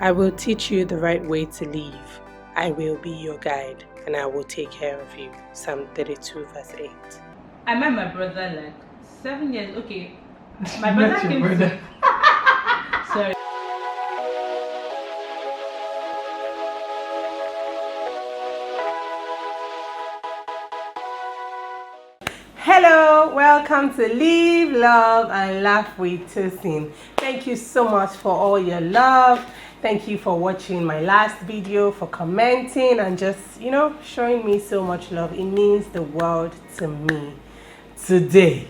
I will teach you the right way to live. I will be your guide, and I will take care of you. Psalm 32 verse 8. I met my brother like 7 years. Okay, my brother came brother. Sorry. Hello, welcome to Live, Love and Laugh with Tosin. Thank you so much for all your love. Thank you for watching my last video, for commenting and just, showing me so much love. It means the world to me. Today,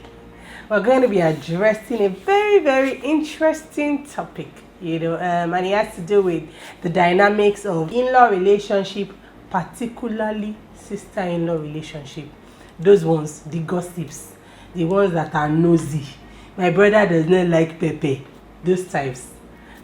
we're going to be addressing a very, very interesting topic, and it has to do with the dynamics of in-law relationship, particularly sister-in-law relationship. Those ones, the gossips, the ones that are nosy. My brother does not like pepper. Those types.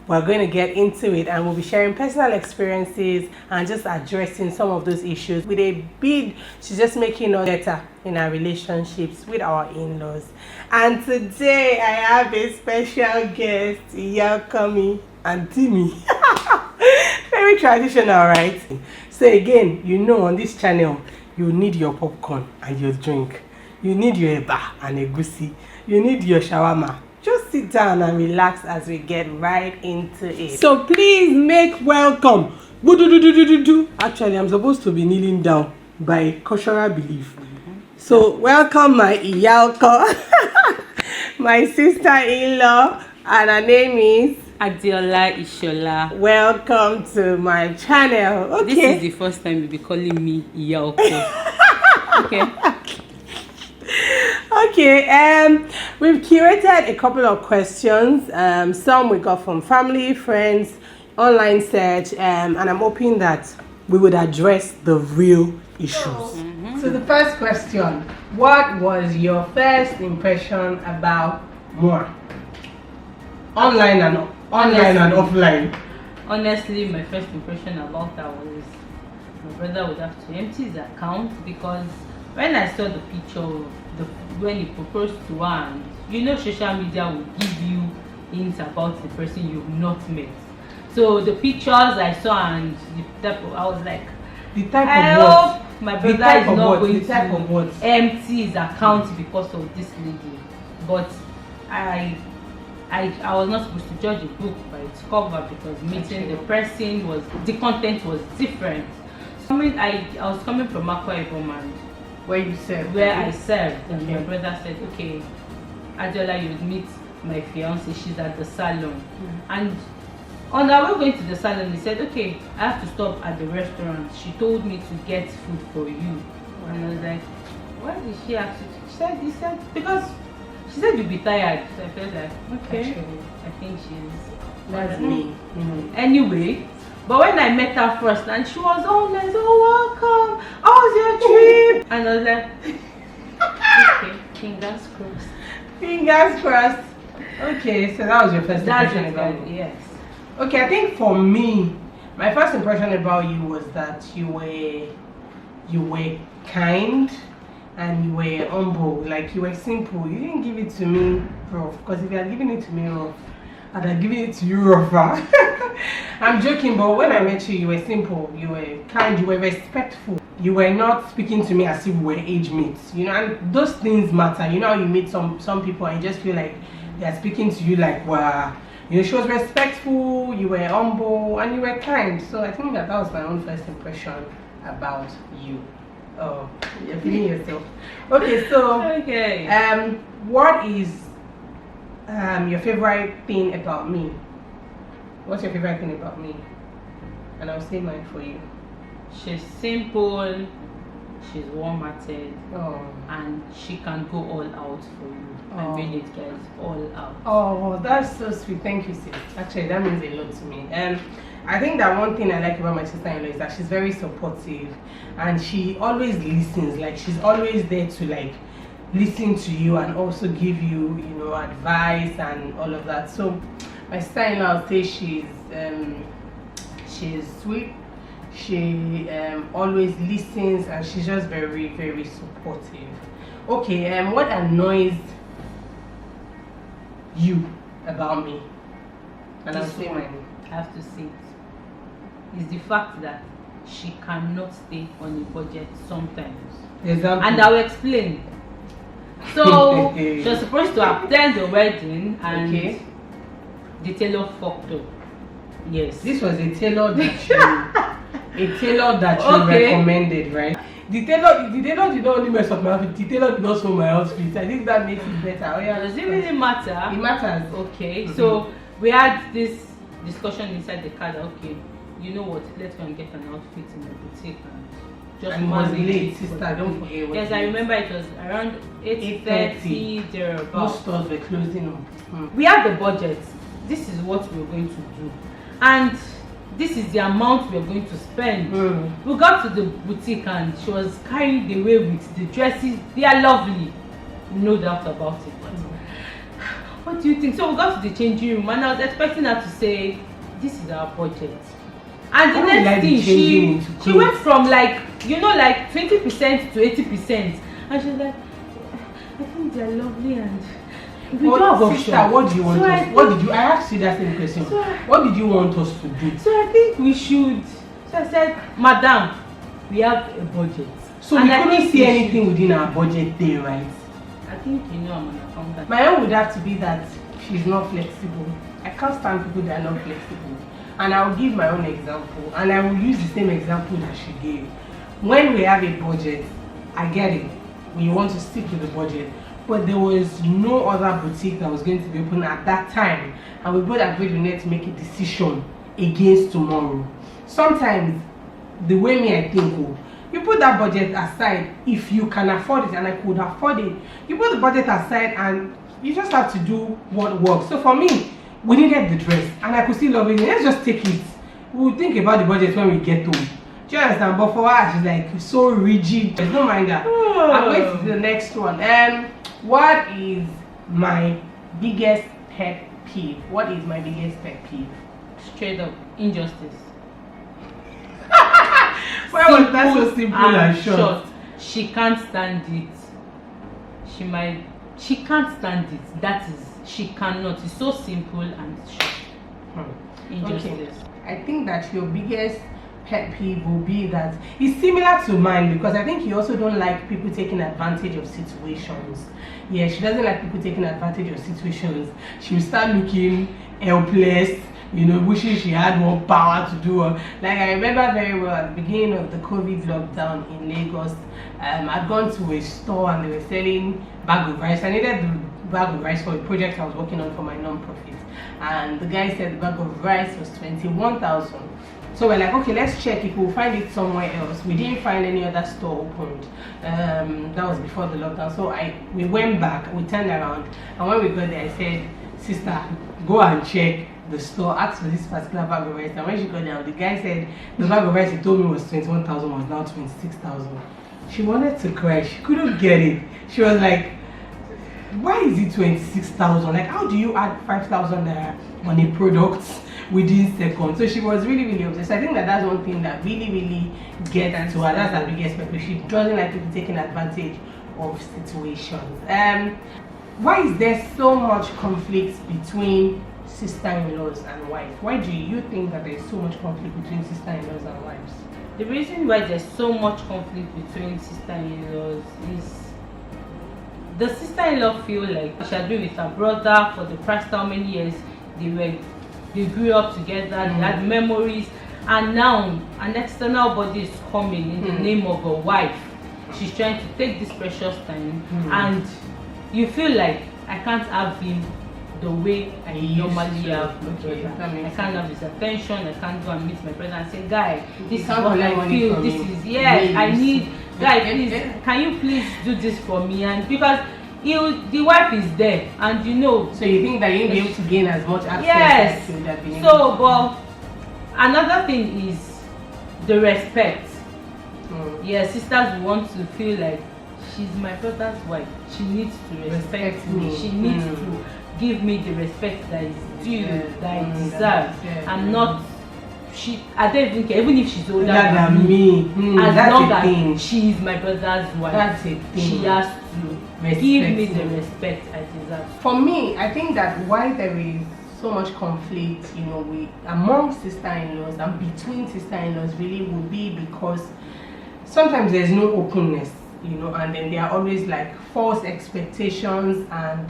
We're going to get into it and we'll be sharing personal experiences and just addressing some of those issues with a bid to just making us better in our relationships with our in-laws. And today I have a special guest, Yakami and Timmy. Very traditional, right? So again, on this channel, you need your popcorn and your drink. You need your eba and egusi. You need your shawarma. Just sit down and relax as we get right into it. So please make welcome. Actually, I'm supposed to be kneeling down by cultural belief. So welcome my Iyalko, my sister-in-law, and her name is Adiola Ishola. Welcome to my channel. Okay. This is the first time you'll be calling me Iyalko. Okay, we've curated a couple of questions. Some we got from family, friends, online search, and I'm hoping that we would address the real issues. So the first question, what was your first impression about Moa? Online and offline. Honestly, my first impression about her was my brother would have to empty his account, because when I saw the picture when he proposed to her, and social media will give you hints about the person you've not met. So the pictures I saw and the type of, I was like, I hope my brother is not going to empty his account because of this lady. But I was not supposed to judge a book by its cover, because meeting the person the content was different. So I was coming from Akwa Ibom, and where I served, and my brother said, okay, Adiola, you meet my fiance, she's at the salon. And on our way going to the salon, he said, okay, I have to stop at the restaurant. She told me to get food for you. And I was like, why did she ask you? He said, because she said you'll be tired. So I felt like, okay, actually, I think that's me. Anyway, but when I met her first, and she was all nice, oh, welcome, how's your trip? And I was like, okay, fingers crossed. Fingers crossed. Okay, so that was your first impression about me. Yes. Okay, I think for me, my first impression about you was that you were kind and you were humble, like you were simple. You didn't give it to me rough, because if you had given it to me rough, I'd have given it to you rougher. I'm joking, but when I met you, you were simple, you were kind, you were respectful. You were not speaking to me as if we were age mates, and those things matter. How you meet some people and you just feel like they're speaking to you like, wow. She was respectful, you were humble, and you were kind. So I think that was my own first impression about you. Oh, you're feeling yourself. Okay, so what is your favorite thing about me? What's your favorite thing about me? And I'll say mine for you. She's simple, she's warm-hearted, and she can go all out for you. I mean it, guys, all out. Oh, that's so sweet. Thank you, sis. Actually, that means a lot to me. I think that one thing I like about my sister-in-law is that she's very supportive, and she always listens. Like, she's always there to listen to you and also give you, advice and all of that. So my sister-in-law, I'll say she's sweet. She always listens, and she's just very, very supportive. Okay, what annoys you about me? And I'll say mine. I have to say it. is the fact that she cannot stay on a budget sometimes. Exactly. And I will explain. So she was supposed to attend the wedding, and the tailor fucked up. Yes. This was a tailor that you recommended, right? The tailor did not only mess up my outfit, the tailor did not sew my outfit. I think that makes it better. Oh, yeah. Does it really matter? It matters. Okay. So we had this discussion inside the car that, okay, you know what, let's go and get an outfit in the boutique and just was late, sister, don't forget. Yes, I remember it was around 8:30 thereabouts. Most stores were closing up. We had the budget. This is what we were going to do, and this is the amount we are going to spend. We got to the boutique and she was carried away with the dresses. They are lovely, no doubt about it. But what do you think? So we got to the changing room and I was expecting her to say, this is our budget. And the next thing, she went from like, you know, like 20% to 80%. And she was like, I think they are lovely and we don't have option. Sister, what do you want us? What did you? I asked you that same question. What did you want us to do? So I think we should. So I said, Madam, we have a budget. So we couldn't see anything within our budget there, right? I think you know I'm an accountant. My own would have to be that she's not flexible. I can't stand people that are not flexible. And I will give my own example, and I will use the same example that she gave. When we have a budget, I get it. We want to stick to the budget. But there was no other boutique that was going to be open at that time, and we both agreed we need to make a decision against tomorrow. Sometimes the way I think, you put that budget aside if you can afford it, and I could afford it. You put the budget aside and you just have to do what works. So for me, we needed the dress and I could still love it. Let's just take it. We'll think about the budget when we get home. Do you understand? But for her, she's like so rigid. There's no mind that. I'm going to the next one. What is my biggest pet peeve? What is my biggest pet peeve? Straight up injustice. Why was that so simple and short? She can't stand it. She can't stand it. That is, she cannot. It's so simple and short. Injustice. Okay. I think that your biggest pet peeve will be that it's similar to mine, because I think you also don't like people taking advantage of situations. Yeah, she doesn't like people taking advantage of situations. She will start looking helpless, you know, wishing she had more power to do. Like I remember very well at the beginning of the COVID lockdown in Lagos, I'd gone to a store and they were selling bag of rice. I needed the bag of rice for a project I was working on for my non-profit, and the guy said the bag of rice was 21,000. So we're like, okay, let's check if we'll find it somewhere else. We didn't find any other store opened. That was before the lockdown. So we went back, we turned around, and when we got there, I said, sister, go and check the store, ask for this particular bag of rice. And when she got there, the guy said the bag of rice he told me was 21,000 was now 26,000. She wanted to cry. She couldn't get it. She was like, why is it 26,000? Like, how do you add 5,000 naira on a product within seconds? So she was really upset. So I think that's one thing that really gets to her. That's her biggest pet peeve. She doesn't like people taking advantage of situations. Why is there so much conflict between sister-in-laws and wives? Why do you think that there's so much conflict between sister-in-laws and wives? The reason why there's so much conflict between sister-in-laws is the sister-in-law feel like she had been with her brother for the past how many years. They grew up together, they had memories, and now an external body is coming in the name of a wife. She's trying to take this precious time, and you feel like I can't have him the way I normally have my brother. I can't have his attention. I can't go and meet my brother and say, guy, this is what I feel. This is I need. Guy, please, can you please do this for me? And because the wife is there, and you know. So you think that you'll be able to gain as much access as you would have been able to? But another thing is the respect. Yeah, sisters want to feel like she's my brother's wife. She needs to respect me. She needs to give me the respect that is due, that I deserve, and not. I don't even care, even if she's older than me. As long as she is my brother's wife, that's a thing. She has to give me the respect I deserve. For me, I think that why there is so much conflict, you know, among sister-in-laws and between sister-in-laws really would be because sometimes there's no openness, you know, and then there are always like false expectations and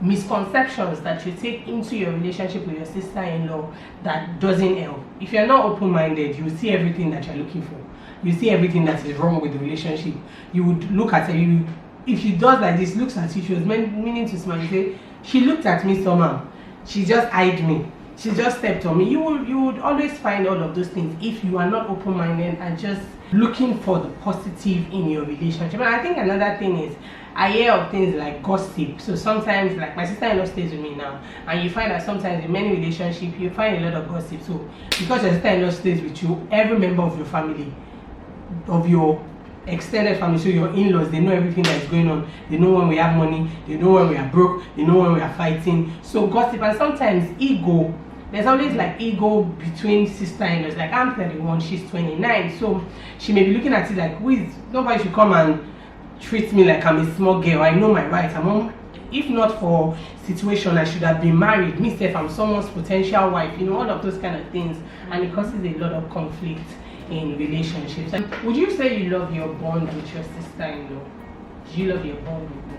misconceptions that you take into your relationship with your sister-in-law that doesn't help. If you're not open-minded, you see everything that you're looking for. You see everything that is wrong with the relationship. You would look at her, if she does like this, looks at you, she was meaning to smile, you say, she looked at me somehow, she just eyed me, she just stepped on me. You would always find all of those things if you are not open-minded and just looking for the positive in your relationship. And I think another thing is, I hear of things like gossip. So sometimes, like my sister-in-law stays with me now, and you find that sometimes in many relationships you find a lot of gossip. So because your sister-in-law stays with you, every member of your family, of your extended family, so your in-laws, they know everything that is going on. They know when we have money, they know when we are broke, they know when we are fighting. So gossip, and sometimes ego. There's always like ego between sister-in-laws. Like I'm 31, she's 29, so she may be looking at it like, nobody should come and treat me like I'm a small girl. I know my rights. If not for situation, I should have been married. Myself, I'm someone's potential wife. You know, all of those kind of things, and it causes a lot of conflict in relationships. And would you say you love your bond with your sister-in-law? Do you love your bond with me?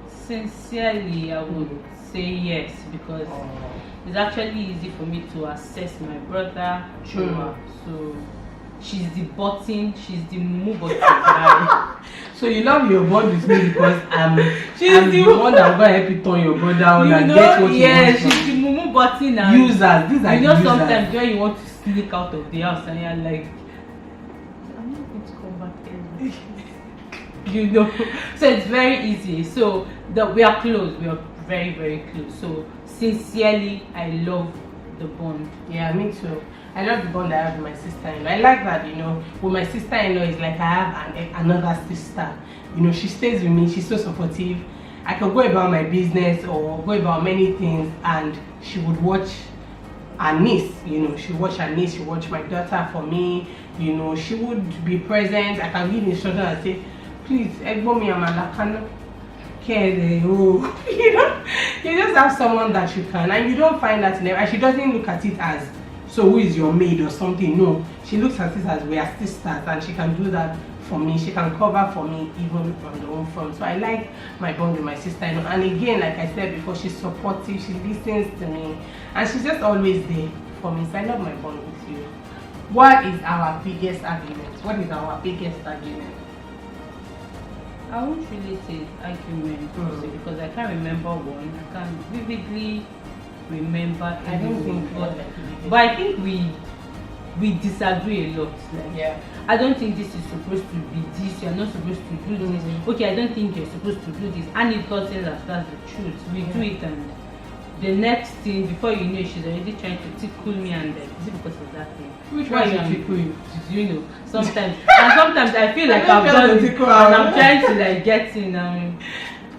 Sincerely, I would say yes, because it's actually easy for me to assess my brother through her. So she's the button, she's the move button. So you love your bond with me because I'm the one that will help you turn your brother on and get what you want. Yeah, she's the mumu button and users. These are you know users. Sometimes when you want to sneak out of the house and you're like, I'm not going to come back ever. You know, so it's very easy. So we are close. We are very, very close. So sincerely, I love the bond. Yeah, me too. I love the bond I have with my sister-in-law. I like that, you know, with my sister-in-law, it's like I have another sister. You know, she stays with me, she's so supportive. I can go about my business or go about many things, and she would watch her niece, you know, she watch her niece, she watch my daughter for me, you know, she would be present. I can give instructions and say, please, Egbo me amalakano. You know, you just have someone that you can, and you don't find that in her, and she doesn't look at it as, so who is your maid or something. No, she looks at it as we are sisters, and she can do that for me. She can cover for me even on the home front. So I like my bond with my sister, you know. And again, like I said before, she's supportive, she listens to me, and she's just always there for me. So I love my bond with you. What is our biggest argument? What is our biggest argument? I won't really say argument because I can't remember one. I can vividly remember. I don't think, but I think we disagree a lot. Like, yeah. I don't think this is supposed to be this. You're not supposed to do this. Okay, I don't think you're supposed to do this. And it doesn't that's the truth. We do it, and the next thing, before you know, she's already trying to tickle me, and like, is it because of that thing? Which one you tickle you? You know, sometimes and sometimes I feel like I've done it, and I'm trying to like get in.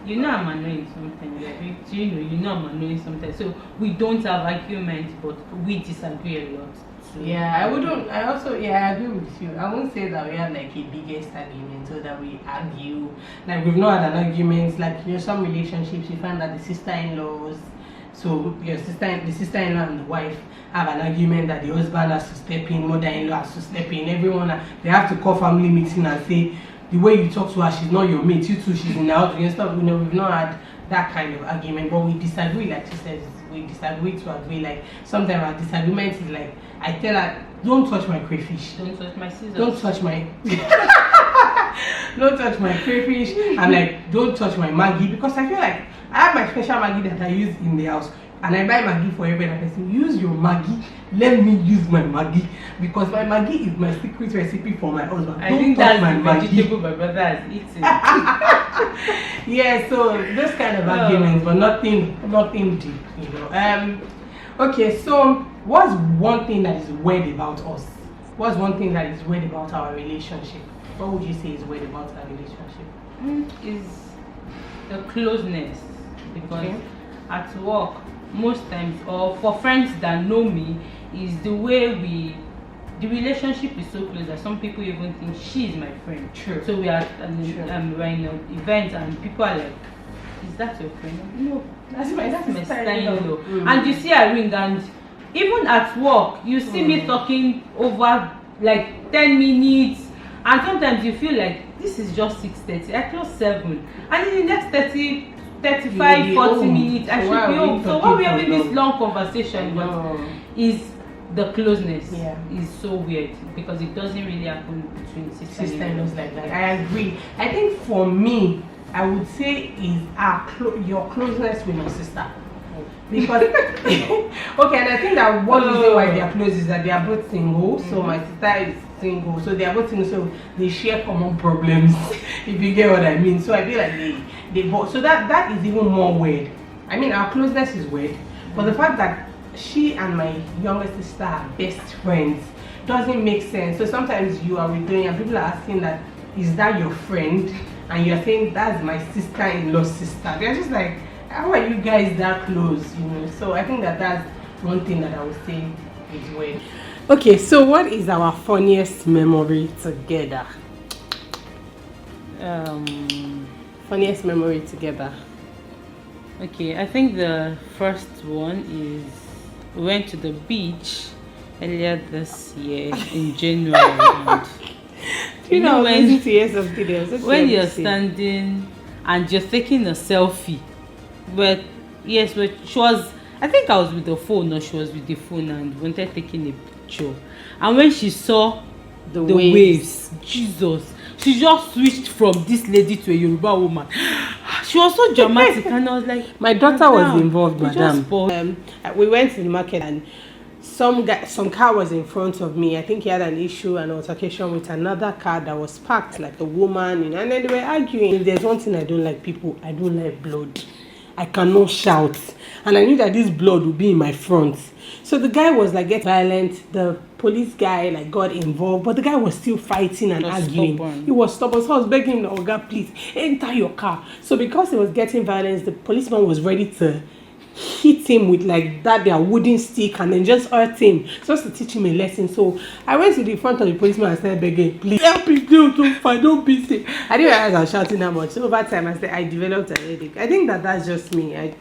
You know, I'm annoying sometimes. Like, you know I'm annoying sometimes. So we don't have arguments, but we disagree a lot. So, yeah, I wouldn't. I also, yeah, I agree with you. I won't say that we have like a biggest argument or that we argue. Like we've not had an argument. Like, you know, some relationships you find that the sister-in-laws. So the sister-in-law and the wife have an argument that the husband has to step in, mother-in-law has to step in, everyone, they have to call family meeting and say, the way you talk to her, she's not your mate, you too, she's in the house, and stuff. You know, we've not had that kind of argument, but we disagree, like she says, we disagree to agree. Like sometimes our disagreement is like, I tell her, don't touch my crayfish. Don't touch my scissors. Don't touch my don't touch my crayfish. I'm like, don't touch my Maggie, because I feel like I have my special Maggie that I use in the house, and I buy Maggie for every other person. Use your Maggie, let me use my Maggie, because my Maggie is my secret recipe for my husband. I think that's my vegetable my brother has eaten. Yeah, so those kind of arguments, but nothing deep, you know. Okay, so what's one thing that is weird about us? What's one thing that is weird about our relationship? What would you say is weird about our relationship? Is the closeness, because at work most times, or for friends that know me, is the way the relationship is so close that some people even think she is my friend. True. So we are we're in an event and people are like, is that your friend? No, That's my sister-in-law. And you see a ring, and even at work, you see me talking over like 10 minutes, and sometimes you feel like this is just 6:30. I close 7, and in the next 30, 35, 40 minutes, I should be home. So what we having this long conversation about is the closeness. Is so weird because it doesn't really happen between sister-in-laws like that. I agree. I think for me, I would say is your closeness with your sister. Because okay, and I think that one reason why they are close is that they are both single. So my sister is single, so they are both single, so they share common problems. If you get what I mean. So I feel like they both. So that is even more weird. I mean, our closeness is weird, but the fact that she and my younger sister are best friends doesn't make sense. So sometimes you are with doing and people are asking that, is that your friend? And you're saying that's my sister-in-law's sister. They're just like, how are you guys that close? So I think that's one thing that I would say is weird. Okay, so what is our funniest memory together? Funniest memory together. Okay, I think the first one is we went to the beach earlier this year in January. And you know when years of videos, when you're standing and you're taking a selfie, but yes, but she was, I think I was with the phone or she was with the phone and wanted taking a picture, and when she saw the waves, Jesus, she just switched from this lady to a Yoruba woman. She was so dramatic and I was like, my daughter was involved, madam. We went to the market and some car was in front of me. I think he had an issue, an altercation with another car that was parked, like a woman, and then they were arguing. If there's one thing I don't like, people, I don't like blood. I cannot shout, and I knew that this blood would be in my front. So the guy was like getting violent. The police guy like got involved, but the guy was still fighting and arguing. Stubborn. He was stubborn. So I was begging him, "Oh God, please enter your car." So because he was getting violence, the policeman was ready to hit him with like their wooden stick and then just hurt him, just to teach him a lesson. So I went to the front of the policeman and started begging, "Please help me, don't fight, don't be sick." I didn't realize I was shouting that much. So over time I developed a headache. I think that's just me. I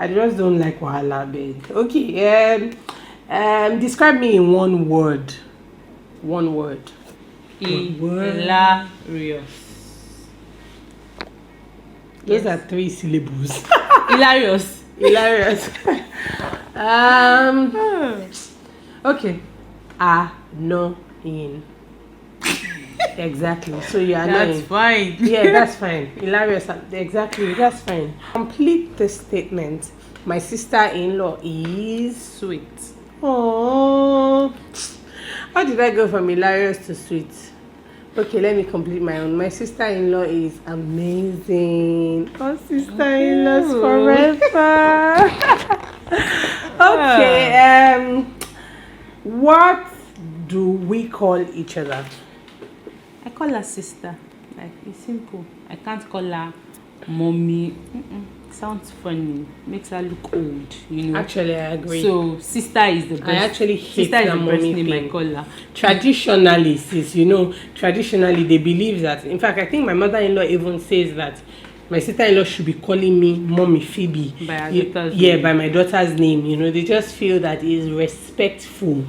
just don't like wahala, babe. Okay, describe me in one word. One word. Hilarious. Those are 3 syllables. Hilarious. Hilarious. Okay. Annoying. Exactly. So you're annoying. That's fine. Yeah, that's fine. Hilarious. Exactly. That's fine. Complete the statement. My sister-in-law is Sweet. Oh, how did I go from hilarious to sweet? Okay, let me complete my own. My sister-in-law is amazing. Oh, sister-in-laws forever. Okay, what do we call each other? I call her sister. Like, it's simple. I can't call her mommy. Sounds funny. Makes her look old, Actually, I agree. So sister is the best. I actually hate sister that is the best mommy name thing. I call her. Traditionally, sis, traditionally they believe that. In fact, I think my mother-in-law even says that my sister-in-law should be calling me Mommy Phoebe. By her daughter's yeah, name. by my daughter's name. They just feel that it is respectful,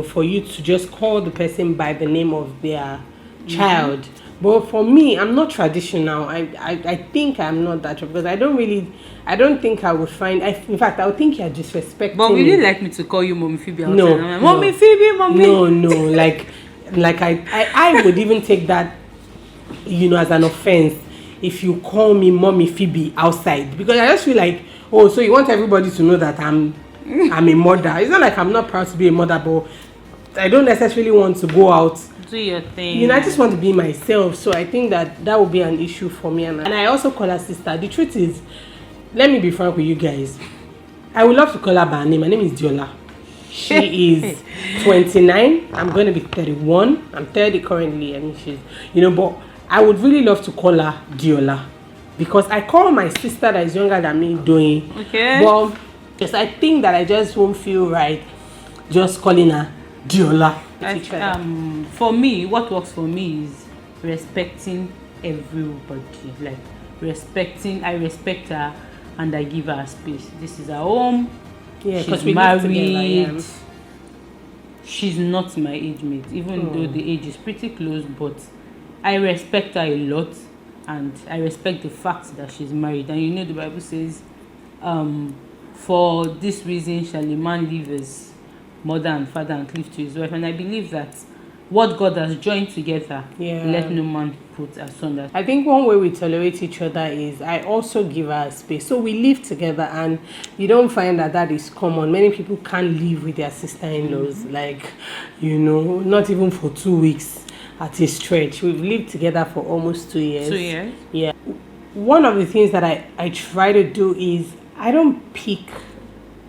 for you to just call the person by the name of their child. But for me, I'm not traditional. I think I'm not that, because I don't think I would find. In fact, I would think you're disrespecting. But would you like me to call you Mommy Phoebe? No, Mommy Phoebe, Mommy. No. Like I would even take that, as an offense if you call me Mommy Phoebe outside, because I just feel like, oh, so you want everybody to know that I'm a mother. It's not like I'm not proud to be a mother, but I don't necessarily want to go out. Do your thing. I just want to be myself. So I think that would be an issue for me. And I also call her sister. The truth is, let me be frank with you guys. I would love to call her by her name. My name is Diola. She is 29. I'm going to be 31. I'm 30 currently. I mean, she's, but I would really love to call her Diola, because I call my sister that is younger than me Doing. Okay. Well, because I think that I just won't feel right just calling her Diola. For me, what works for me is respecting everybody. Like, I respect her and I give her space. This is her home. Yeah, she's we live together, married. She's not my age mate, even though the age is pretty close, but I respect her a lot, and I respect the fact that she's married. And you know the Bible says, for this reason shall a man leave his mother and father and cleave to his wife. And I believe that what God has joined together, let no man put asunder. I think one way we tolerate each other is I also give her space. So we live together, and you don't find that is common. Many people can't live with their sister-in-laws, like, not even for 2 weeks at a stretch. We've lived together for almost 2 years. 2 years? Yeah. One of the things that I try to do is I don't pick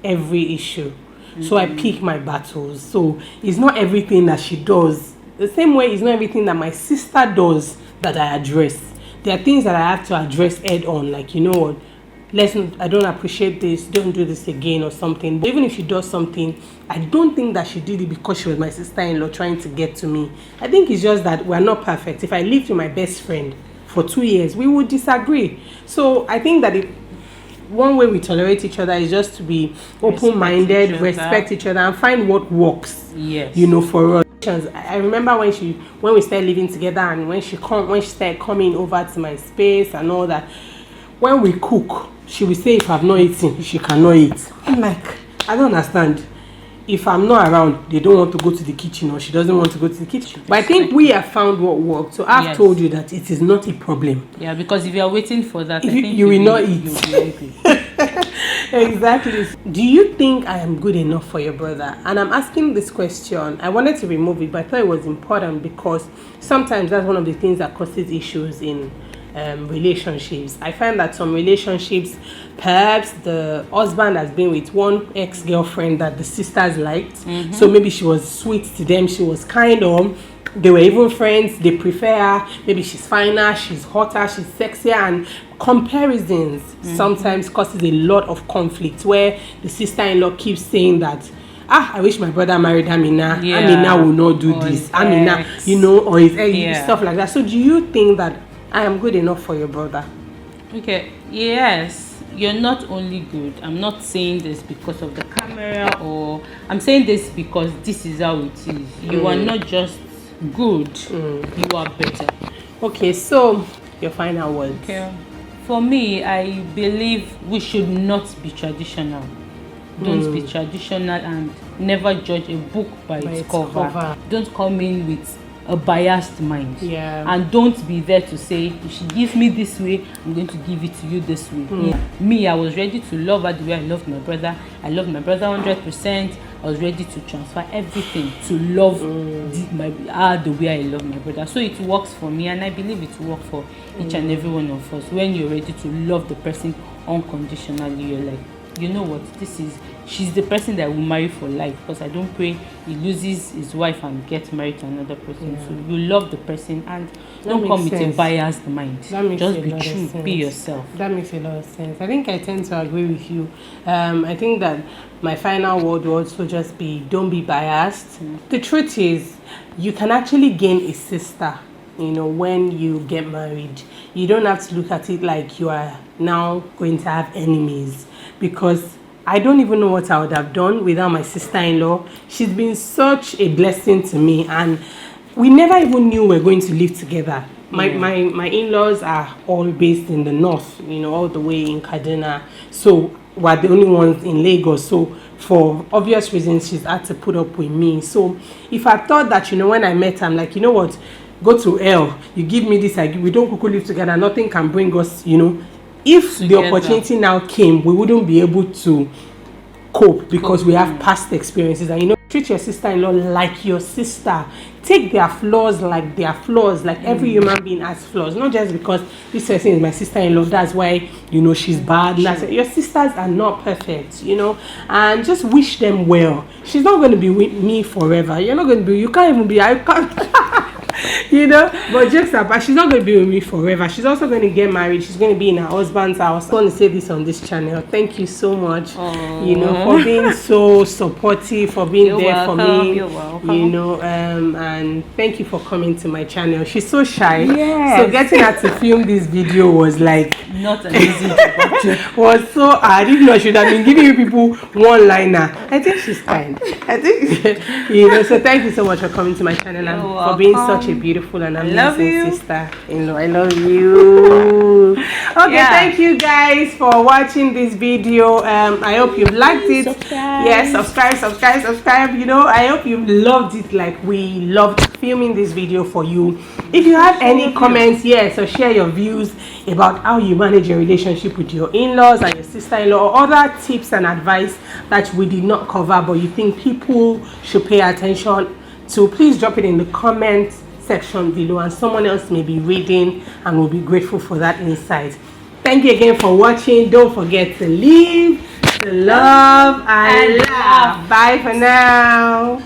every issue. So I pick my battles. So it's not everything that she does. The same way it's not everything that my sister does that I address. There are things that I have to address head on. Like, you know what? I don't appreciate this. Don't do this again or something. But even if she does something, I don't think that she did it because she was my sister-in-law trying to get to me. I think it's just that we're not perfect. If I lived with my best friend for 2 years, we would disagree. So I think that one way we tolerate each other is just to be open-minded, respect each other, and find what works. Yes. For us. I remember when we started living together, and when she started coming over to my space and all that. When we cook, she will say if I've not eaten, she cannot eat. I'm like, I don't understand. If I'm not around, they don't want to go to the kitchen, or she doesn't want to go to the kitchen. But I think we have found what works. So I've told you that it is not a problem. Yeah, because if you are waiting for that, I think you will not eat. Exactly. Do you think I am good enough for your brother? And I'm asking this question. I wanted to remove it, but I thought it was important because sometimes that's one of the things that causes issues in relationships. I find that some relationships, perhaps the husband has been with one ex-girlfriend that the sisters liked, so maybe she was sweet to them, she was kind of, they were even friends, they prefer her, maybe she's finer, she's hotter, she's sexier, and comparisons sometimes causes a lot of conflict where the sister-in-law keeps saying that I wish my brother married Amina. Amina will not do this. Amina, or his stuff like that. So do you think that I am good enough for your brother? Okay, yes. You're not only good. I'm not saying this because of the camera, or I'm saying this because this is how it is. You are not just good, you are better. Okay, so your final words. Okay. For me, I believe we should not be traditional. Don't be traditional, and never judge a book by its cover. Don't come in with a biased mind, and don't be there to say if she gives me this way, I'm going to give it to you this way. Me, I was ready to love her the way I loved my brother. I loved my brother 100%. I was ready to transfer everything to love the way I love my brother. So it works for me, and I believe it will work for each and every one of us. When you're ready to love the person unconditionally, you're like, you know what, she's the person that I will marry for life, because I don't pray he loses his wife and gets married to another person. So you love the person, and don't come with a biased mind. Just be true, be yourself. That makes a lot of sense. I think I tend to agree with you. I think that my final word would also just be, don't be biased. The truth is, you can actually gain a sister, when you get married. You don't have to look at it like you are now going to have enemies, because I don't even know what I would have done without my sister-in-law. She's been such a blessing to me, and we never even knew we were going to live together. My in-laws are all based in the north, all the way in Kaduna. So we're the only ones in Lagos. So for obvious reasons, she's had to put up with me. So if I thought that, when I met her, I'm like, you know what, go to hell. You give me this, we don't live together. Nothing can bring us, If together. The opportunity now came, we wouldn't be able to cope because we have past experiences. And treat your sister-in-law like your sister. Take their flaws like their flaws. Like every human being has flaws. Not just because this person is my sister-in-law, that's why she's bad. Your sisters are not perfect, and just wish them well. She's not going to be with me forever. You're not going to be. You can't even be. I can't. You know, but jokes apart, she's not going to be with me forever. She's also going to get married. She's going to be in her husband's house. I want to say this on this channel. Thank you so much, you know, for being so supportive, for being there for me. You're welcome. You know, and thank you for coming to my channel. She's so shy. Yes. So getting her to film this video was like Not an easy job. was so hard. Even though I should have been giving you people one liner. I think she's kind. I think you know. So thank you so much for coming to my channel and for being such a beautiful and amazing sister-in-law. I love you. Okay, thank you guys for watching this video. I hope you've liked it. Yes, subscribe. You know, I hope you loved it like we loved filming this video for you. If you have any comments, so share your views about how you manage your relationship with your in-laws and your sister-in-law, or other tips and advice that we did not cover but you think people should pay attention to. Please drop it in the comment section below and someone else may be reading and will be grateful for that insight. Thank you again for watching. Don't forget to live, to love and laugh. Bye for now.